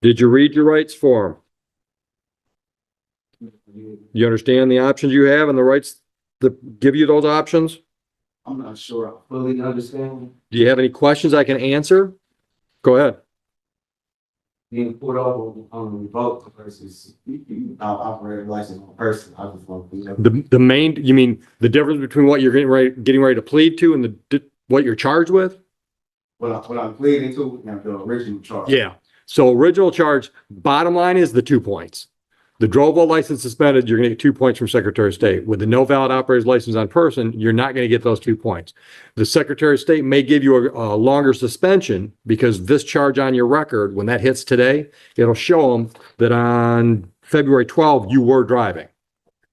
Did you read your rights form? You understand the options you have and the rights that give you those options? I'm not sure I fully understand. Do you have any questions I can answer? Go ahead. Being put over on revoked versus operator license on person. I just want to know. The main, you mean the difference between what you're getting ready to plead to and what you're charged with? What I'm pleading to, and the original charge. Yeah. So original charge, bottom line is the 2 points. The drove while license suspended, you're gonna get 2 points from Secretary of State. With the no valid operator's license on person, you're not gonna get those 2 points. The Secretary of State may give you a longer suspension because this charge on your record, when that hits today, it'll show them that on February 12th, you were driving.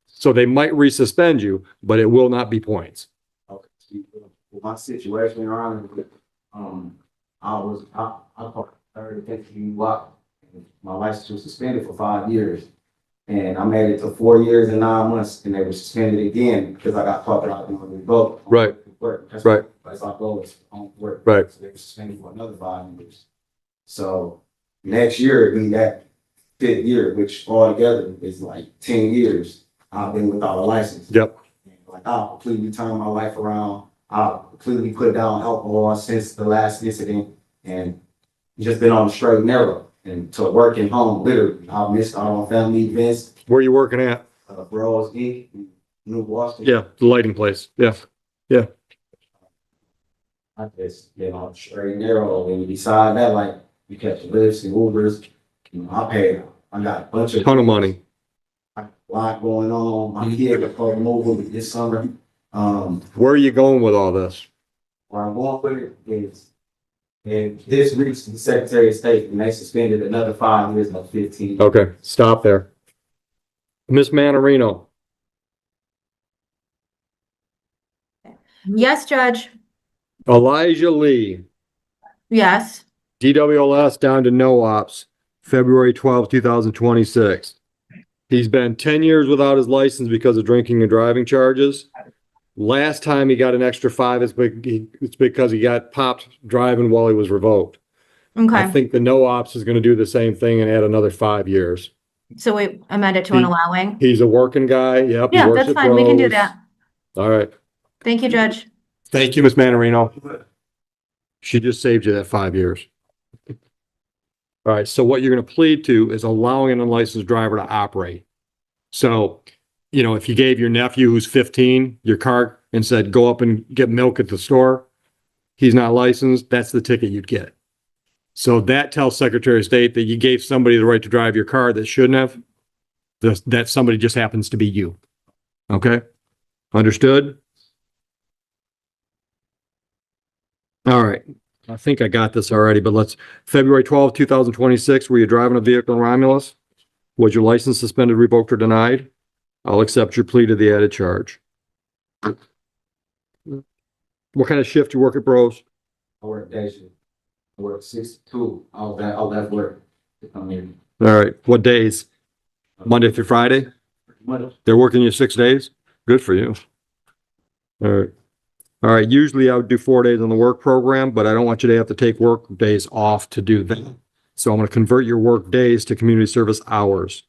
So they might resuspend you, but it will not be points. Okay. With my situation, Your Honor, I parked 30 block. My license was suspended for 5 years. And I made it to 4 years and 9 months, and they were suspended again because I got caught out doing revoke. Right. That's Right. That's our goal is on work. Right. So they were suspended for another 5 years. So next year it'll be that 5th year, which altogether is like 10 years. I've been without a license. Yep. And like I'll completely turn my life around. I'll completely put down alcohol since the last incident, and just been on the straight and narrow. And to working home, literally, I've missed out on family events. Where are you working at? Bros Inc. in New Boston. Yeah, the lighting place. Yeah. I just been on the straight and narrow. And beside that, like you catch Lyfts and Ubers, I got a bunch of Ton of money. a lot going on. My kid got called mobile this summer. Where are you going with all this? Where I'm going with it is, and this reached the Secretary of State, and they suspended another 5 years, like 15. Okay, stop there. Miss Manarino, Yes, Judge. Elijah Lee, Yes. DWLS down to no ops, February 12th, 2026. He's been 10 years without his license because of drinking and driving charges. Last time he got an extra 5, it's because he got popped driving while he was revoked. I Okay. think the no ops is going to do the same thing and add another 5 years. So we amend it to an allowing. He's a working guy. Yep. he Yeah, works that's at fine. We can do Bros. that. All right. Thank you, Judge. Thank you, Miss Manarino. She just saved you that 5 years. All right. So what you're going to plead to is allowing an unlicensed driver to operate. So, if you gave your nephew who's 15 your car and said, go up and get milk at the store, he's not licensed, that's the ticket you'd get. So that tells Secretary of State that you gave somebody the right to drive your car that shouldn't have. That somebody just happens to be you. Okay? Understood? All right. I think I got this already, but February 12th, 2026, were you driving a vehicle in Romulus? Was your license suspended, revoked, or denied? I'll accept your plea to the added charge. What kind of shift you work at Bros? I work day shift. I work 6 to 2. I left work to come here. All right. What days? Monday through Friday? Monday. They're working you 6 days? Good for you. All right. All right. Usually I would do 4 days on the work program, but I don't want you to have to take work days off to do that. So I'm going to convert your work days to community service hours.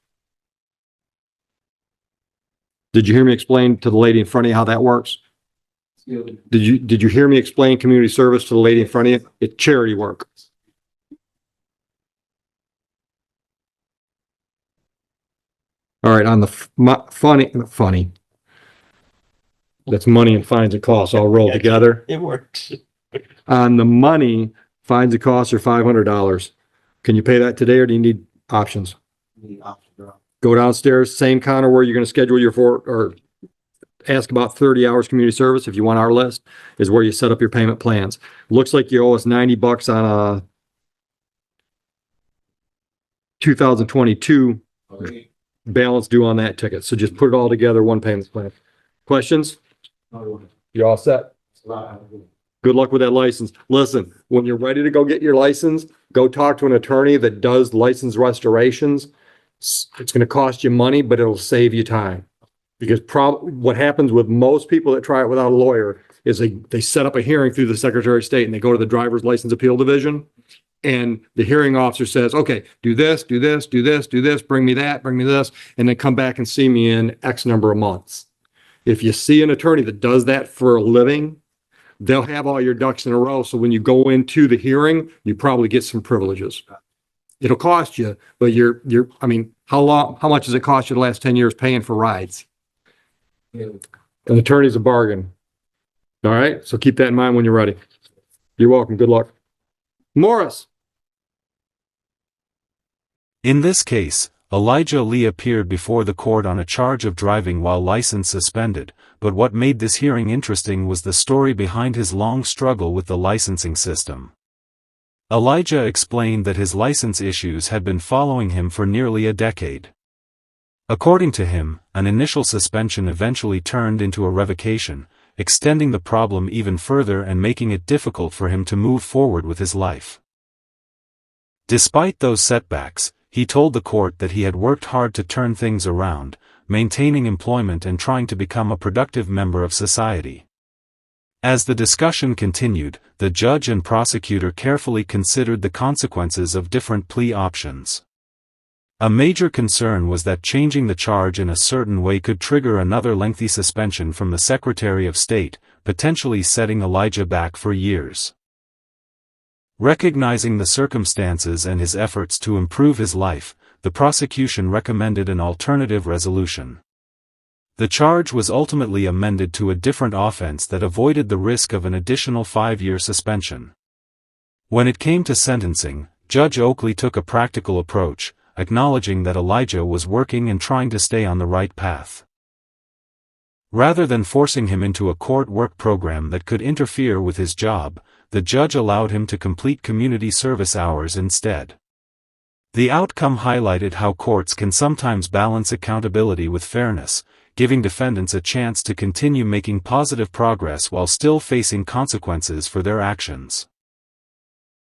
Did you hear me explain to the lady in front of you how that works? Did you hear me explain community service to the lady in front of you? It's charity work. All right, on the funny. That's money and fines and costs all rolled together. It works. On the money, fines and costs are $500. Can you pay that today or do you need options? Go downstairs, same counter where you're going to schedule or ask about 30 hours community service. If you want our list, is where you set up your payment plans. Looks like you owe us $90 on a 2022 balance due on that ticket. So just put it all together, one payment plan. Questions? You all set? Good luck with that license. Listen, when you're ready to go get your license, go talk to an attorney that does license restorations. It's going to cost you money, but it'll save you time. Because what happens with most people that try it without a lawyer is they set up a hearing through the Secretary of State and they go to the driver's license appeal division and the hearing officer says, okay, do this, do this, do this, do this, bring me that, bring me this, and then come back and see me in X number of months. If you see an attorney that does that for a living, they'll have all your ducks in a row. So when you go into the hearing, you probably get some privileges. It'll cost you, but I mean, how much does it cost you the last 10 years paying for rides? An attorney's a bargain. All right. So keep that in mind when you're ready. You're welcome. Good luck. Morris. In this case, Elijah Lee appeared before the court on a charge of driving while license suspended, but what made this hearing interesting was the story behind his long struggle with the licensing system. Elijah explained that his license issues had been following him for nearly a decade. According to him, an initial suspension eventually turned into a revocation, extending the problem even further and making it difficult for him to move forward with his life. Despite those setbacks, he told the court that he had worked hard to turn things around, maintaining employment and trying to become a productive member of society. As the discussion continued, the judge and prosecutor carefully considered the consequences of different plea options. A major concern was that changing the charge in a certain way could trigger another lengthy suspension from the Secretary of State, potentially setting Elijah back for years. Recognizing the circumstances and his efforts to improve his life, the prosecution recommended an alternative resolution. The charge was ultimately amended to a different offense that avoided the risk of an additional 5-year suspension. When it came to sentencing, Judge Oakley took a practical approach, acknowledging that Elijah was working and trying to stay on the right path. Rather than forcing him into a court work program that could interfere with his job, the judge allowed him to complete community service hours instead. The outcome highlighted how courts can sometimes balance accountability with fairness, giving defendants a chance to continue making positive progress while still facing consequences for their actions.